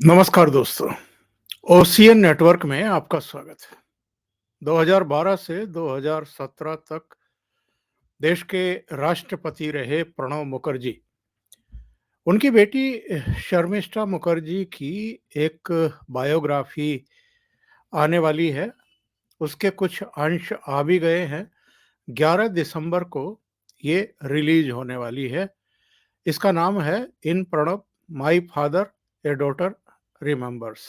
नमस्कार दोस्तों, ocean network में आपका स्वागत है। 2012 से 2017 तक देश के राष्ट्रपति रहे प्रणब मुखर्जी। उनकी बेटी शर्मिष्ठा मुखर्जी की एक बायोग्राफी आने वाली है। उसके कुछ अंश आ भी गए हैं। 11 दिसंबर को ये रिलीज होने वाली है। इसका नाम है in Pranab my father a daughter remembers.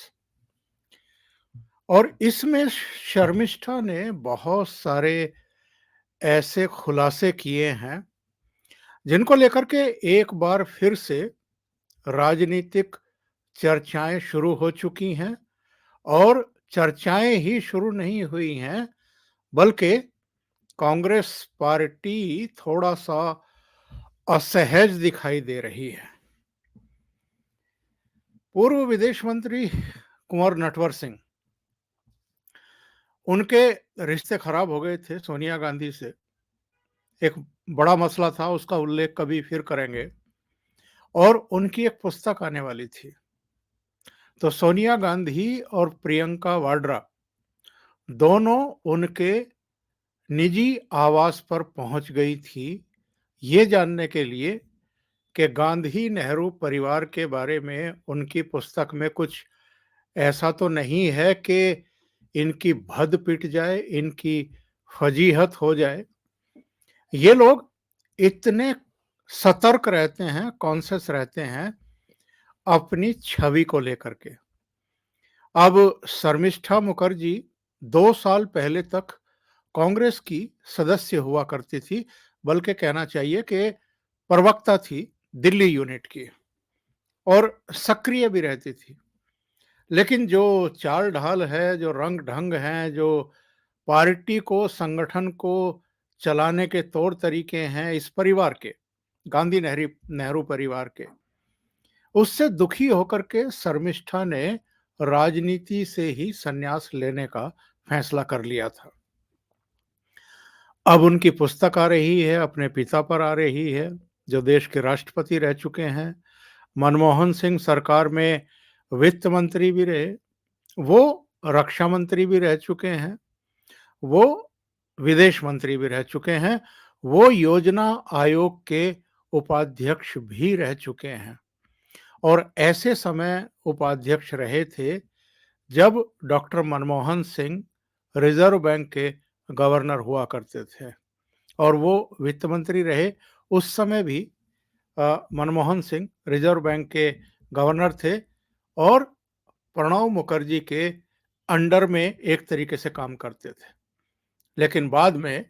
और इसमें शर्मिष्ठा ने बहुत सारे ऐसे खुलासे किए हैं जिनको लेकर के एक बार फिर से राजनीतिक चर्चाएं शुरू हो चुकी हैं। और चर्चाएं ही शुरू नहीं हुई हैं, बल्कि कांग्रेस पार्टी थोड़ा सा असहज दिखाई दे रही है। पूर्व विदेश मंत्री कुंवर नटवर सिंह, उनके रिश्ते खराब हो गए थे सोनिया गांधी से। एक बड़ा मसला था, उसका उल्लेख कभी फिर करेंगे। और उनकी एक पुस्तक आने वाली थी। तो सोनिया गांधी और प्रियंका वाड्रा दोनों उनके निजी आवास पर पहुंच गई थी, ये जानने के लिए कि गांधी नेहरू परिवार के बारे में उनकी पुस्तक में कुछ ऐसा तो नहीं है कि इनकी भद पिट जाए, इनकी फजीहत हो जाए। ये लोग इतने सतर्क रहते हैं, कॉन्शियस रहते हैं अपनी छवि को लेकर के। अब शर्मिष्ठा मुखर्जी 2 साल पहले तक कांग्रेस की सदस्य हुआ करती थी, बल्कि कहना चाहिए कि प्रवक्ता थी दिल्ली यूनिट की, और सक्रिय भी रहती थी। लेकिन जो चाल ढाल है, जो रंग ढंग है, जो पार्टी को, संगठन को चलाने के तौर तरीके हैं इस परिवार के, गांधी नेहरू परिवार के, उससे दुखी होकर के शर्मिष्ठा ने राजनीति से ही संन्यास लेने का फैसला कर लिया था। अब उनकी पुस्तक आ रही है, अपने पिता पर आ रही है, जो देश के राष्ट्रपति रह चुके हैं। मनमोहन सिंह सरकार में वित्त मंत्री भी रहे, वो रक्षा मंत्री भी रह चुके हैं, वो विदेश मंत्री भी रह चुके हैं, वो योजना आयोग के उपाध्यक्ष भी रह चुके हैं। और ऐसे समय उपाध्यक्ष रहे थे जब doctor Manmohan Singh reserve bank के गवर्नर हुआ करते थे, और वो वित्त मंत्री रहे। उस समय भी मनमोहन सिंह रिजर्व बैंक के गवर्नर थे और प्रणब मुखर्जी के अंडर में एक तरीके से काम करते थे। लेकिन बाद में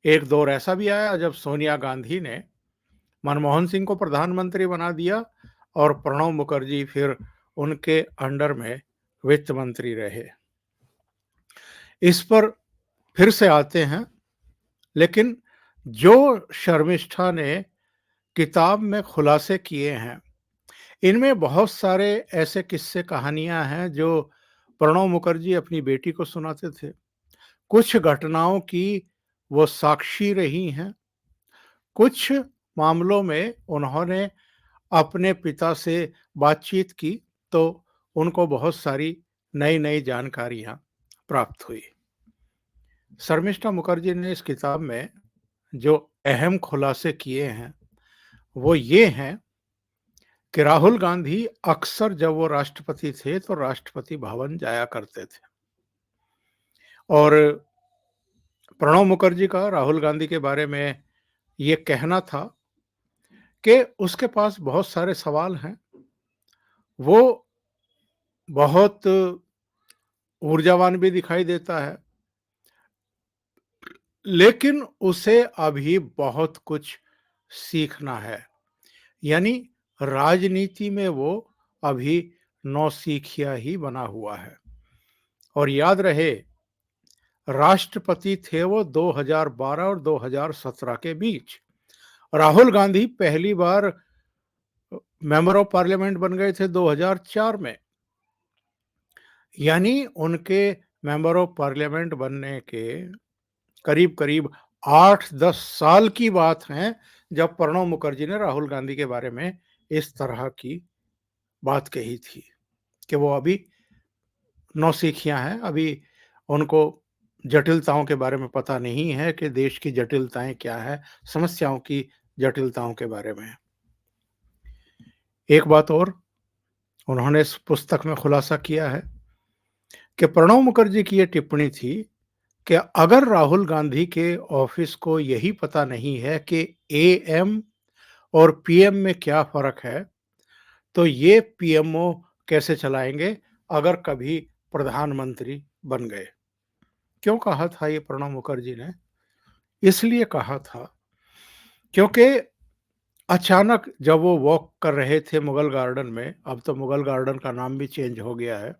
एक दौर ऐसा भी आया जब सोनिया गांधी ने मनमोहन सिंह को प्रधानमंत्री बना दिया और प्रणब मुखर्जी फिर उनके अंडर में वित्त मंत्री रहे। इस पर फिर से आते हैं। लेकिन जो शर्मिष्ठा ने किताब में खुलासे किए हैं, इनमें बहुत सारे ऐसे किस्से कहानियां हैं जो प्रणब मुखर्जी अपनी बेटी को सुनाते थे। कुछ घटनाओं की वो साक्षी रही हैं, कुछ मामलों में उन्होंने अपने पिता से बातचीत की, तो उनको बहुत सारी नई नई जानकारियां प्राप्त हुई। शर्मिष्ठा मुखर्जी ने इस किताब में जो अहम खुलासे किए हैं वो ये हैं कि राहुल गांधी अक्सर जब वो राष्ट्रपति थे तो राष्ट्रपति भवन जाया करते थे। और प्रणब मुखर्जी का राहुल गांधी के बारे में ये कहना था कि उसके पास बहुत सारे सवाल हैं, वो बहुत ऊर्जावान भी दिखाई देता है, लेकिन उसे अभी बहुत कुछ सीखना है। यानी राजनीति में वो अभी नौसिखिया ही बना हुआ है। और याद रहे, राष्ट्रपति थे वो 2012 और 2017 के बीच। राहुल गांधी पहली बार मेंबर ऑफ पार्लियामेंट बन गए थे 2004 में। यानी उनके मेंबर ऑफ पार्लियामेंट बनने के करीब करीब 8-10 साल की बात है जब प्रणब मुखर्जी ने राहुल गांधी के बारे में इस तरह की बात कही थी। कि वो अभी नौसिखिया हैं, अभी उनको जटिलताओं के बारे में पता नहीं है कि देश की जटिलताएँ क्या हैं, समस्याओं की जटिलताओं के बारे में। एक बात और उन्होंने इस पुस्तक में खुलासा किया है कि प्रणब मुखर्जी की ये टिप्पणी थी कि अगर राहुल गांधी के ऑफिस को यही पता नहीं है कि एएम और पीएम में क्या फ़र्क है, तो ये पीएमओ कैसे चलाएँगे अगर कभी प्रधानमंत्री बन गए। क्यों कहा था ये प्रणब मुखर्जी ने? इसलिए कहा था क्योंकि अचानक जब वो वॉक कर रहे थे मुगल गार्डन में, अब तो मुगल गार्डन का नाम भी चेंज हो गया है,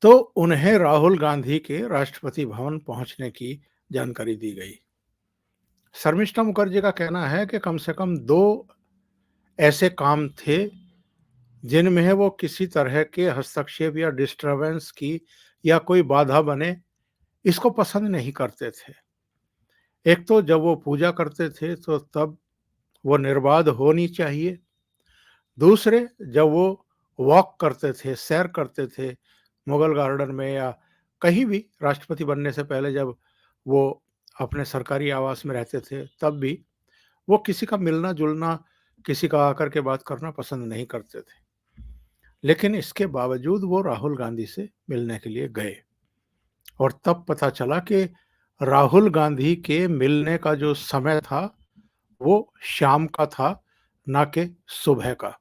तो उन्हें राहुल गांधी के राष्ट्रपति भवन पहुंचने की जानकारी दी गई। शर्मिष्ठा मुखर्जी का कहना है कि कम से कम 2 ऐसे काम थे, जिनमें वो किसी तरह के हस्तक्षेप या डिस्टर्बेंस की या कोई बाधा बने, इसको पसंद नहीं करते थे। एक तो जब वो पूजा करते थे, तो तब वो निर्बाध होनी चाहिए। दूसरे, जब वो वॉक करते थे, सैर करते थे, मुगल गार्डन में या कहीं भी राष्ट्रपति बनने से पहले जब वो अपने सरकारी आवास में रहते थे, तब भी वो किसी का मिलना-जुलना, किसी का आकर के बात करना पसंद नहीं करते थे। लेकिन इसके बावजूद वो राहुल गांधी से मिलने के लिए गए और तब पता चला कि राहुल गांधी के मिलने का जो समय था, वो शाम का था, ना कि सुबह का।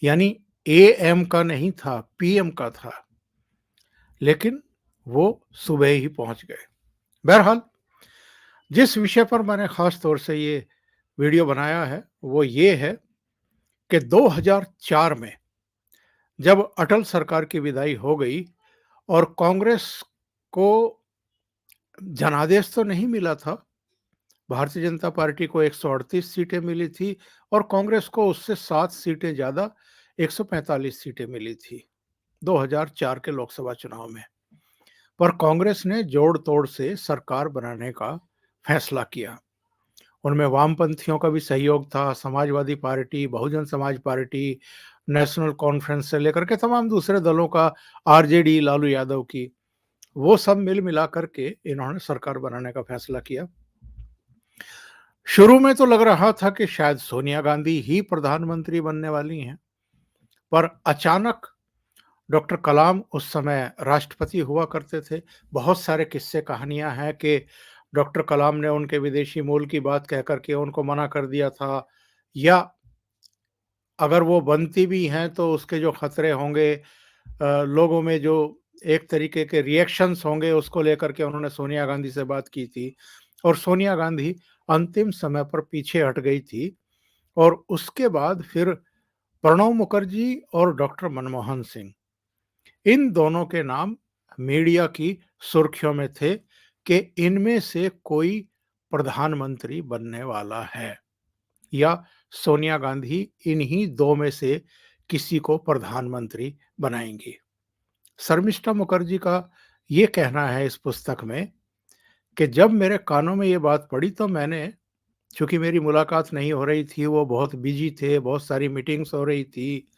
यानी एएम का नहीं था, पीएम का था। लेकिन वो सुबह ही पहुंच गए। बहरहाल, जिस विषय पर मैंने खास तौर से ये वीडियो बनाया है, वो ये है कि 2004 में जब अटल सरकार की विदाई हो गई और कांग्रेस को जनादेश तो नहीं मिला था। भारतीय जनता पार्टी को 138 सीटें मिली थी और कांग्रेस को उससे 7 सीटें ज़्यादा 145 सीटें मिली थी 2004 के लोकसभा चुनाव में। पर कांग्रेस ने जोड़-तोड़ से सरकार बनाने का फैसला किया। उनमें वामपंथियों का भी सहयोग था, Samajwadi party, Bahujan Samaj party, national conference से लेकर के तमाम दूसरे दलों का, आरजेडी, लालू यादव की, वो सब मिल मिला करके इन्होंने सरकार बनाने का फैसला किया। शुरू में तो लग रहा था कि शायद सोनिया गांधी ही प्रधानमंत्री बनने वाली हैं, पर अचानक डॉक्टर कलाम उस समय राष्ट्रपति हुआ करते थे। बहुत सारे किस्से कहानियाँ हैं कि डॉक्टर कलाम ने उनके विदेशी मूल की बात कह कर के उनको मना कर दिया था, या अगर वो बनती भी हैं तो उसके जो खतरे होंगे, लोगों में जो एक तरीके के रिएक्शंस होंगे, उसको लेकर के उन्होंने सोनिया गांधी से बात की थी और सोनिया गांधी अंतिम समय पर पीछे हट गई थी और उसके बाद फिर प्रणब मुखर्जी और डॉक्टर मनमोहन सिंह, इन दोनों के नाम मीडिया की सुर्खियों में थे कि इनमें से कोई प्रधानमंत्री बनने वाला है या सोनिया गांधी इन्हीं 2 में से किसी को प्रधानमंत्री बनाएंगी। शर्मिष्ठा मुखर्जी का ये कहना है इस पुस्तक में कि जब मेरे कानों में ये बात पड़ी तो मैंने, चूँकि मेरी मुलाकात नहीं हो रही थी, वो बहुत बिज़ी थे, बहुत सारी मीटिंग्स हो रही थी,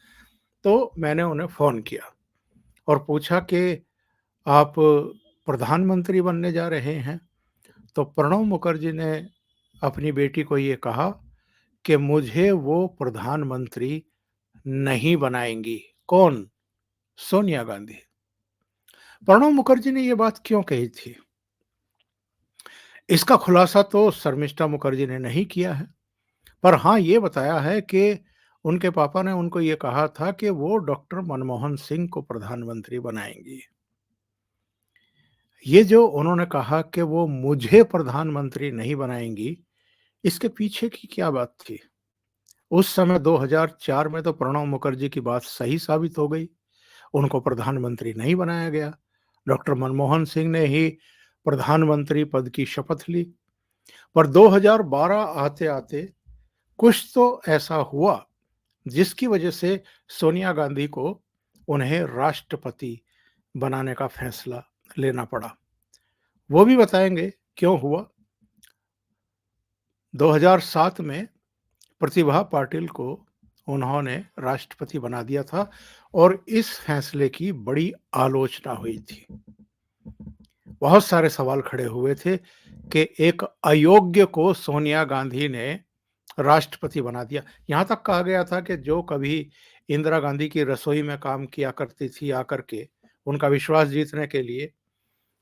तो मैंने उन्हें फ़ोन किया और पूछा कि आप प्रधानमंत्री बनने जा रहे हैं? तो प्रणब मुखर्जी ने अपनी बेटी को ये कहा कि मुझे वो प्रधानमंत्री नहीं बनाएँगी। कौन? सोनिया गांधी। प्रणब मुखर्जी ने ये बात क्यों कही थी? इसका खुलासा तो शर्मिष्ठा मुखर्जी ने नहीं किया है, पर हाँ, ये बताया है कि उनके पापा ने उनको ये कहा था कि वो डॉक्टर मनमोहन सिंह को प्रधानमंत्री बनाएँगी। ये जो उन्होंने कहा कि वो मुझे प्रधानमंत्री नहीं बनाएँगी, इसके पीछे की क्या बात थी? उस समय 2004 में तो प्रणब मुखर्जी की बात सही साबित हो गई, उनको प्रधानमंत्री नहीं बनाया गया। डॉक्टर मनमोहन सिंह ने ही प्रधानमंत्री पद की शपथ ली। पर 2012 आते-आते कुछ तो ऐसा हुआ, जिसकी वजह से सोनिया गांधी को उन्हें राष्ट्रपति बनाने का फैसला लेना पड़ा। वो भी बताएँगे क्यों हुआ। 2007 में प्रतिभा पाटिल को उन्होंने राष्ट्रपति बना दिया था और इस फैसले की बड़ी आलोचना हुई थी। बहुत सारे सवाल खड़े हुए थे कि एक अयोग्य को सोनिया गांधी ने राष्ट्रपति बना दिया। यहाँ तक कहा गया था कि जो कभी इंदिरा गांधी की रसोई में काम किया करती थी आकर के, उनका विश्वास जीतने के लिए,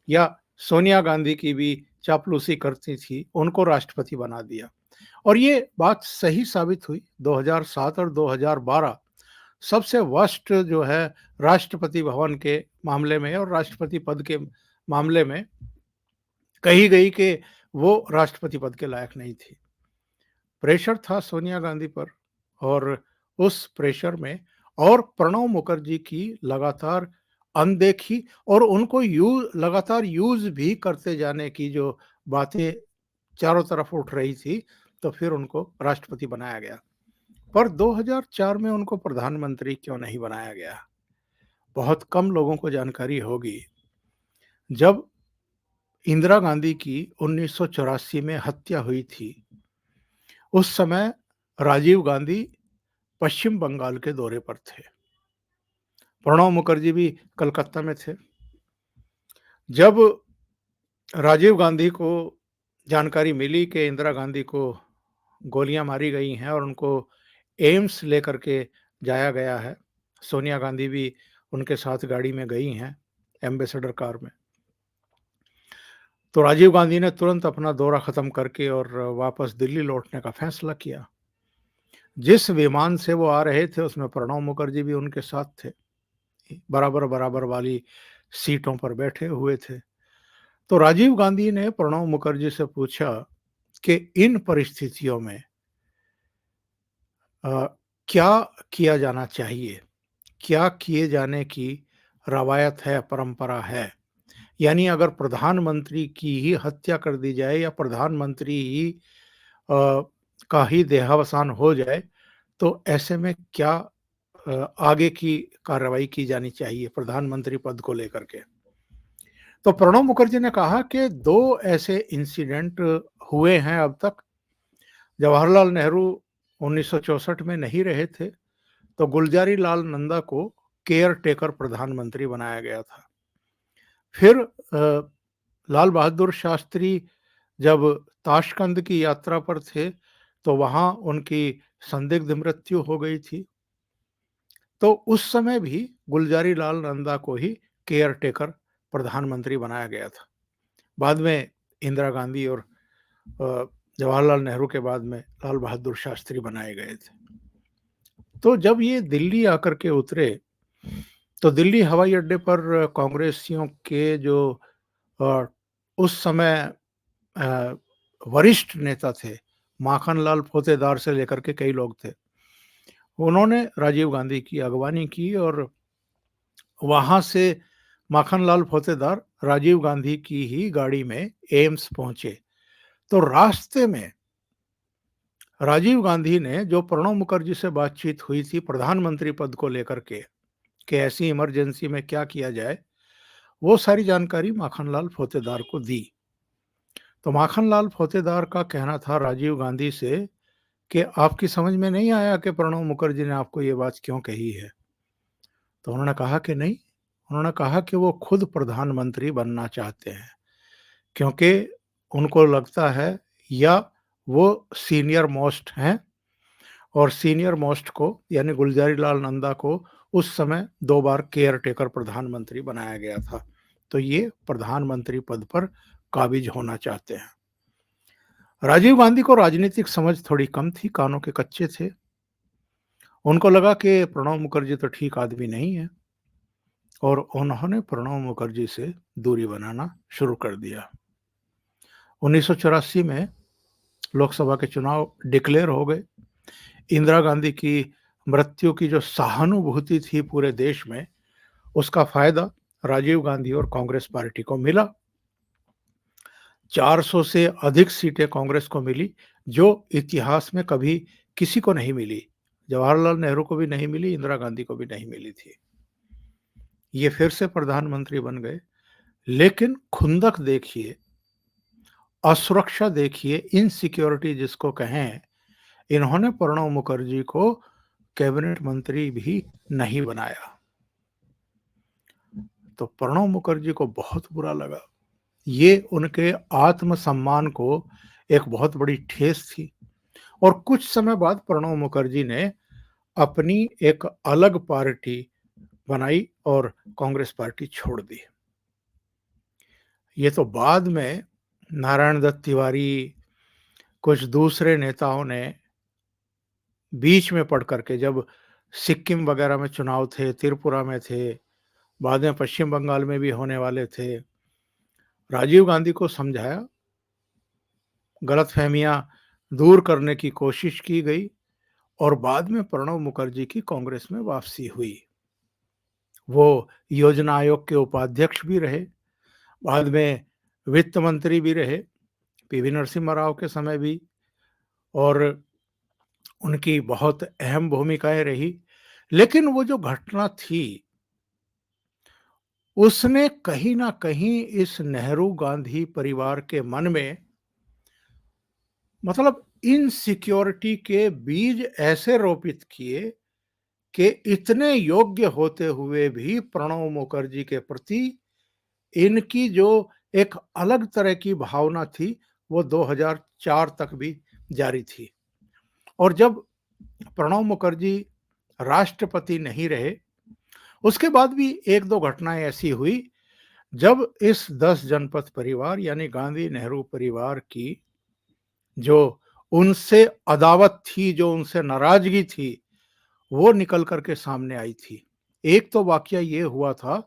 या सोनिया गांधी की भी चापलूसी करती थी, उनको राष्ट्रपति बना दिया। और ये बात सही साबित हुई। 2007 और 2012 सबसे वर्स्ट जो है राष्ट्रपति भवन के मामले में और राष्ट्रपति पद के मामले में कही गई कि वो राष्ट्रपति पद के लायक नहीं थी। प्रेशर था सोनिया गांधी पर, और उस प्रेशर में और प्रणब मुखर्जी की लगातार अनदेखी और उनको लगातार यूज भी करते जाने की जो बातें चारों तरफ उठ रही थी, तो फिर उनको राष्ट्रपति बनाया गया। पर 2004 में उनको प्रधानमंत्री क्यों नहीं बनाया गया? बहुत कम लोगों को जानकारी होगी। जब इंदिरा गांधी की 1984 में हत्या हुई थी, उस समय राजीव गांधी पश्चिम बंगाल के दौरे पर थे। प्रणब मुखर्जी भी कलकत्ता में थे। जब राजीव गांधी को जानकारी मिली कि इंदिरा गांधी को गोलियां मारी गई हैं और उनको एम्स लेकर के जाया गया है, सोनिया गांधी भी उनके साथ गाड़ी में गई हैं, एम्बेसडर कार में, तो राजीव गांधी ने तुरंत अपना दौरा खत्म करके और वापस दिल्ली लौटने का फैसला किया। जिस विमान से वो आ रहे थे उसमें प्रणब मुखर्जी भी उनके साथ थे, बराबर बराबर वाली सीटों पर बैठे हुए थे। तो राजीव गांधी ने प्रणब मुखर्जी से पूछा कि इन परिस्थितियों में क्या किया जाना चाहिए, क्या किए जाने की रवायत है, परंपरा है। यानी अगर प्रधानमंत्री की ही हत्या कर दी जाए या प्रधानमंत्री ही का ही देहावसान हो जाए, तो ऐसे में क्या आगे की कार्रवाई की जानी चाहिए प्रधानमंत्री पद को लेकर के। तो प्रणब मुखर्जी ने कहा कि 2 ऐसे इंसिडेंट हुए हैं अब तक। जवाहरलाल नेहरू 1964 में नहीं रहे थे, तो गुलजारी लाल नंदा को केयर टेकर प्रधानमंत्री बनाया गया था। फिर लाल बहादुर शास्त्री जब ताशकंद की यात्रा पर थे, तो वहां उनकी संदिग्ध मृत्यु हो गई थी। तो उस समय भी गुलजारी लाल नंदा को ही केयर टेकर प्रधानमंत्री बनाया गया था। बाद में इंदिरा गांधी और जवाहरलाल नेहरू के बाद में लाल बहादुर शास्त्री बनाए गए थे। तो जब ये दिल्ली आकर के उतरे, तो दिल्ली हवाई अड्डे पर कांग्रेसियों के जो उस समय वरिष्ठ नेता थे, माखनलाल पोतेदार से लेकर के कई लोग थे, उन्होंने राजीव गांधी की अगवानी की और वहां से माखनलाल पोतेदार राजीव गांधी की ही गाड़ी में एम्स पहुंचे। तो रास्ते में राजीव गांधी ने जो प्रणब मुखर्जी से बातचीत हुई थी प्रधानमंत्री पद को लेकर के कि ऐसी इमरजेंसी में क्या किया जाए, वो सारी जानकारी माखनलाल पोतेदार को दी। तो माखनलाल पोतेदार का कहना था राजीव गांधी से कि आपकी समझ में नहीं आया कि प्रणब मुखर्जी ने आपको ये बात क्यों कही है? तो उन्होंने कहा कि नहीं। उन्होंने कहा कि वो खुद प्रधानमंत्री बनना चाहते हैं, क्योंकि उनको लगता है या वो सीनियर मोस्ट हैं और सीनियर मोस्ट को यानी गुलजारी लाल नंदा को उस समय 2 बार केयर टेकर प्रधानमंत्री बनाया गया था, तो ये प्रधानमंत्री पद पर काबिज होना चाहते हैं। राजीव गांधी को राजनीतिक समझ थोड़ी कम थी, कानों के कच्चे थे। उनको लगा कि प्रणब मुखर्जी तो ठीक आदमी नहीं है और उन्होंने प्रणब मुखर्जी से दूरी बनाना शुरू कर दिया। 1984 में लोकसभा के चुनाव डिक्लेयर हो गए। इंदिरा गांधी की मृत्यु की जो सहानुभूति थी पूरे देश में, उसका फायदा राजीव गांधी और कांग्रेस पार्टी को मिला। 400 से अधिक सीटें कांग्रेस को मिली, जो इतिहास में कभी किसी को नहीं मिली। जवाहरलाल नेहरू को भी नहीं मिली, इंदिरा गांधी को भी नहीं मिली थी। ये फिर से प्रधानमंत्री बन गए, लेकिन खुंदक देखिए, असुरक्षा देखिए, इनसिक्योरिटी जिसको कहें, इन्होंने प्रणब मुखर्जी को कैबिनेट मंत्री भी नहीं बनाया। तो प्रणब मुखर्जी को बहुत बुरा लगा। ये उनके आत्मसम्मान को एक बहुत बड़ी ठेस थी और कुछ समय बाद प्रणब मुखर्जी ने अपनी एक अलग पार्टी बनाई और कांग्रेस पार्टी छोड़ दी। ये तो बाद में नारायण दत्त तिवारी, कुछ दूसरे नेताओं ने बीच में पड़ करके, जब सिक्किम वगैरह में चुनाव थे, त्रिपुरा में थे, बाद में पश्चिम बंगाल में भी होने वाले थे, राजीव गांधी को समझाया, गलतफहमियां दूर करने की कोशिश की गई और बाद में प्रणब मुखर्जी की कांग्रेस में वापसी हुई। वो योजना आयोग के उपाध्यक्ष भी रहे, बाद में वित्त मंत्री भी रहे, पीवी नरसिम्हा राव के समय भी, और उनकी बहुत अहम भूमिकाएं रही। लेकिन वो जो घटना थी, उसने कहीं ना कहीं इस नेहरू गांधी परिवार के मन में, मतलब इनसिक्योरिटी के बीज ऐसे रोपित किए कि इतने योग्य होते हुए भी प्रणब मुखर्जी के प्रति इनकी जो एक अलग तरह की भावना थी, वो 2004 तक भी जारी थी। और जब प्रणब मुखर्जी राष्ट्रपति नहीं रहे, उसके बाद भी एक दो घटनाएं ऐसी हुई जब इस 10 जनपद परिवार यानी गांधी नेहरू परिवार की जो उनसे अदावत थी, जो उनसे नाराजगी थी, वो निकल करके सामने आई थी। एक तो वाकया ये हुआ था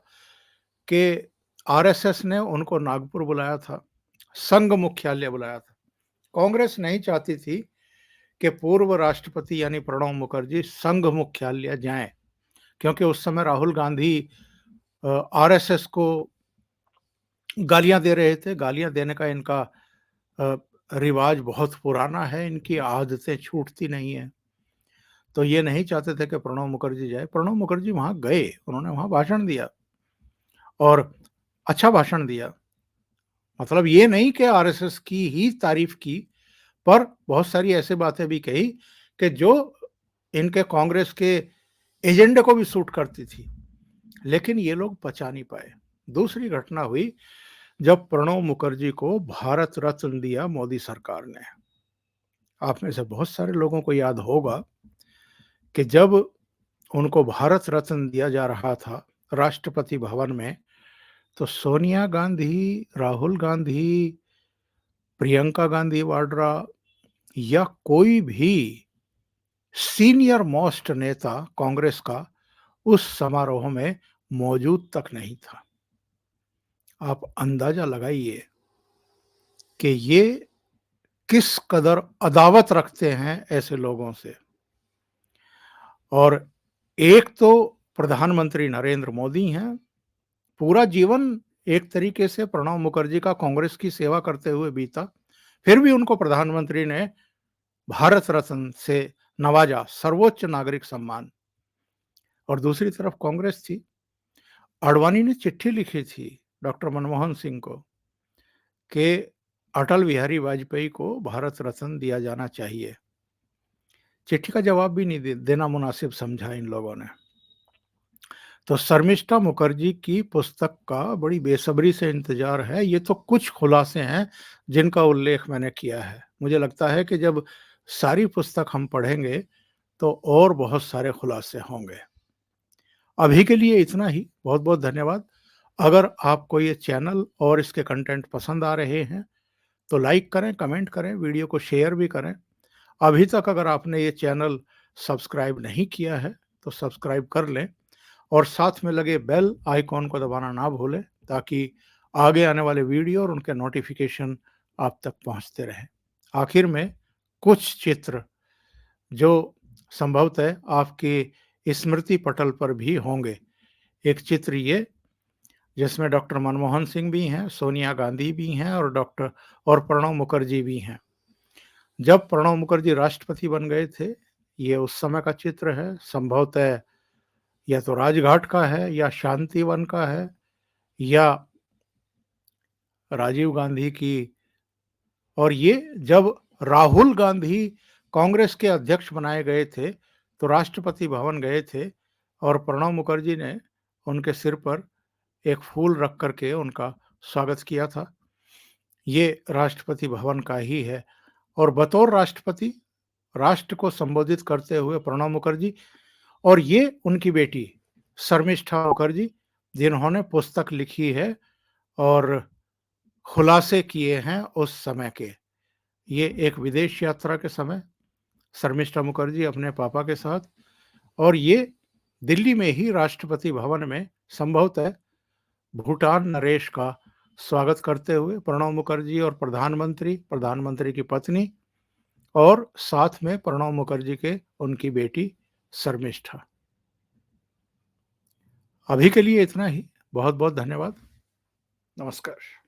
कि आरएसएस ने उनको नागपुर बुलाया था, संघ मुख्यालय बुलाया था। कांग्रेस नहीं चाहती थी कि पूर्व राष्ट्रपति यानी प्रणब मुखर्जी संघ मुख्यालय जाएं, क्योंकि उस समय राहुल गांधी आरएसएस को गालियां दे रहे थे। गालियां देने का इनका रिवाज बहुत पुराना है, इनकी आदतें छूटती नहीं है। तो ये नहीं चाहते थे कि प्रणब मुखर्जी जाए। प्रणब मुखर्जी वहां गए, उन्होंने वहां भाषण दिया और अच्छा भाषण दिया। मतलब ये नहीं कि आरएसएस की ही तारीफ की, पर बहुत सारी ऐसी बातें भी कही कि जो इनके कांग्रेस के एजेंडे को भी सूट करती थी, लेकिन ये लोग पचा नहीं पाए। दूसरी घटना हुई जब प्रणब मुखर्जी को भारत रत्न दिया मोदी सरकार ने। आप में से बहुत सारे लोगों को याद होगा कि जब उनको भारत रत्न दिया जा रहा था राष्ट्रपति भवन में, तो सोनिया गांधी, राहुल गांधी, प्रियंका गांधी वाड्रा या कोई भी सीनियर मोस्ट नेता कांग्रेस का उस समारोह में मौजूद तक नहीं था। आप अंदाजा लगाइए कि ये किस कदर अदावत रखते हैं ऐसे लोगों से। और एक तो प्रधानमंत्री नरेंद्र मोदी हैं, पूरा जीवन एक तरीके से प्रणब मुखर्जी का कांग्रेस की सेवा करते हुए बीता, फिर भी उनको प्रधानमंत्री ने भारत रत्न से नवाजा, सर्वोच्च नागरिक सम्मान। और दूसरी तरफ कांग्रेस थी। आडवाणी ने चिट्ठी लिखी थी डॉक्टर मनमोहन सिंह को कि अटल बिहारी वाजपेयी को भारत रत्न दिया जाना चाहिए। चिट्ठी का जवाब भी नहीं देना मुनासिब समझा इन लोगों ने। तो शर्मिष्ठा मुखर्जी की पुस्तक का बड़ी बेसब्री से इंतजार है। ये तो कुछ खुलासे हैं जिनका उल्लेख मैंने किया है। मुझे लगता है कि जब सारी पुस्तक हम पढ़ेंगे तो और बहुत सारे खुलासे होंगे। अभी के लिए इतना ही। बहुत बहुत धन्यवाद। अगर आपको ये चैनल और इसके कंटेंट पसंद आ रहे हैं तो लाइक करें, कमेंट करें, वीडियो को शेयर भी करें। अभी तक अगर आपने ये चैनल सब्सक्राइब नहीं किया है तो सब्सक्राइब कर लें और साथ में लगे बेल आइकॉन को दबाना ना भूलें, ताकि आगे आने वाले वीडियो और उनके नोटिफिकेशन आप तक पहुंचते रहें। आखिर में कुछ चित्र जो संभवतः आपके स्मृति पटल पर भी होंगे। एक चित्र ये, जिसमें डॉक्टर मनमोहन सिंह भी हैं, सोनिया गांधी भी हैं और प्रणब मुखर्जी भी हैं। जब प्रणब मुखर्जी राष्ट्रपति बन गए थे, ये उस समय का चित्र है। संभवतः या तो राजघाट का है या शांतिवन का है या राजीव गांधी की। और ये जब राहुल गांधी कांग्रेस के अध्यक्ष बनाए गए थे तो राष्ट्रपति भवन गए थे और प्रणब मुखर्जी ने उनके सिर पर एक फूल रख कर के उनका स्वागत किया था। ये राष्ट्रपति भवन का ही है और बतौर राष्ट्रपति राष्ट्र को संबोधित करते हुए प्रणब मुखर्जी और ये उनकी बेटी शर्मिष्ठा मुखर्जी, जिन्होंने पुस्तक लिखी है और खुलासे किए हैं उस समय के। ये एक विदेश यात्रा के समय शर्मिष्ठा मुखर्जी अपने पापा के साथ और ये दिल्ली में ही राष्ट्रपति भवन में संभवतः भूटान नरेश का स्वागत करते हुए प्रणब मुखर्जी और प्रधानमंत्री की पत्नी और साथ में प्रणब मुखर्जी के उनकी बेटी शर्मिष्ठा। अभी के लिए इतना ही। बहुत बहुत धन्यवाद। नमस्कार।